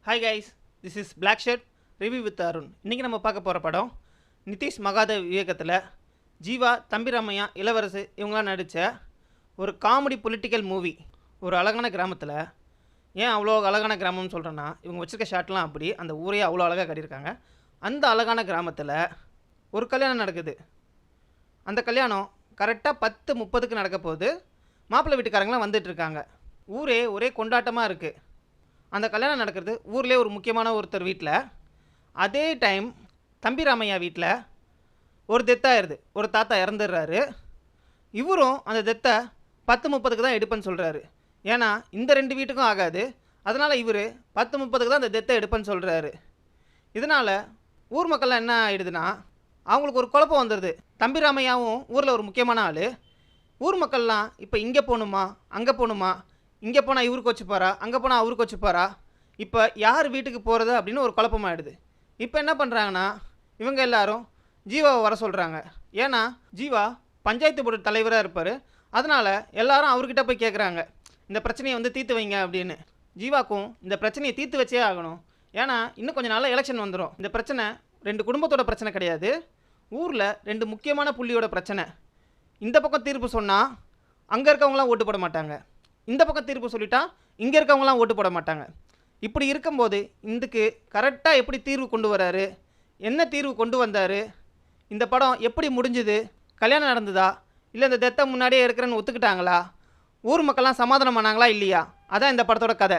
Hi guys, this is black shirt review with Arun. இன்றைக்கி நம்ம பார்க்க போகிற படம் நிதிஷ் மகாதேவ் இயக்கத்தில் ஜீவா, தம்பிராமையா, இளவரசு இவங்களாம் நடித்த ஒரு காமெடி பொலிட்டிக்கல் மூவி. ஒரு அழகான கிராமத்தில், ஏன் அவ்வளோ அழகான கிராமம்னு சொல்கிறேன்னா, இவங்க வச்சுருக்க ஷாட்லாம் அப்படி அந்த ஊரையே அவ்வளோ அழகாக கட்டியிருக்காங்க. அந்த அழகான கிராமத்தில் ஒரு கல்யாணம் நடக்குது. அந்த கல்யாணம் கரெக்டாக 10:30க்கு நடக்க போகுது. மாப்பிள்ளை வீட்டுக்காரங்களாம் வந்துட்டுருக்காங்க. ஊரே ஒரே கொண்டாட்டமாக இருக்குது. அந்த கல்யாணம் நடக்கிறது ஊர்லேயே ஒரு முக்கியமான ஒருத்தர் வீட்டில். அதே டைம் தம்பிராமையா வீட்டில் ஒரு டெத் ஆயிடுது. ஒரு தாத்தா இறந்துடுறாரு. இவரும் அந்த டெத்தை 10:30க்கு தான் எடுப்பேன்னு சொல்கிறாரு. ஏன்னா இந்த 2 வீட்டுக்கும் ஆகாது. அதனால் இவர் 10:30க்கு தான் அந்த டெத்தை எடுப்பேன்னு சொல்கிறாரு. இதனால் ஊர் மக்கள்லாம் என்ன ஆகிடுதுன்னா, அவங்களுக்கு ஒரு குழப்பம் வந்துடுது. தம்பிராமையாவும் ஊரில் ஒரு முக்கியமான ஆள். ஊர் மக்கள்லாம் இப்போ இங்கே போகணுமா, அங்கே போகணுமா, இங்கே போனால் இவருக்கு வச்சுப்பாரா, அங்கே போனால் அவருக்கு வச்சுப்பாரா, இப்போ யார் வீட்டுக்கு போகிறது அப்படின்னு ஒரு குழப்பமாயிடுது. இப்போ என்ன பண்ணுறாங்கன்னா, இவங்க எல்லாரும் ஜீவாவை வர சொல்கிறாங்க. ஏன்னா ஜீவா பஞ்சாயத்து போர்டு தலைவராக இருப்பார். அதனால் எல்லாரும் அவர்கிட்ட போய் கேட்குறாங்க, இந்த பிரச்சனையை தீர்த்து வைங்க அப்படின்னு. ஜீவாக்கும் இந்த பிரச்சனையை தீர்த்து வச்சே ஆகணும். ஏன்னா இன்னும் கொஞ்சம் நாளில் எலெக்ஷன் வந்துடும். இந்த பிரச்சனை 2 குடும்பத்தோட பிரச்சனை கிடையாது, ஊரில் 2 முக்கியமான புள்ளியோட பிரச்சனை. இந்த பக்கம் தீர்ப்பு சொன்னால் அங்கே இருக்கவங்களாம் ஓட்டு போட மாட்டாங்க, இந்த பக்கம் தீர்ப்பு சொல்லிட்டா இங்கே இருக்கவங்களாம் ஓட்டு போட மாட்டாங்க. இப்படி இருக்கும்போது இதுக்கு கரெக்டாக எப்படி தீர்வு கொண்டு வராரு, என்ன தீர்வு கொண்டு வந்தார், இந்த படம் எப்படி முடிஞ்சுது, கல்யாணம் நடந்ததா, இல்லை இந்த டெத்தை முன்னாடியே இருக்கிறேன்னு ஒத்துக்கிட்டாங்களா, ஊர் மக்கள்லாம் சமாதானம் பண்ணாங்களா இல்லையா, அதான் இந்த படத்தோட கதை.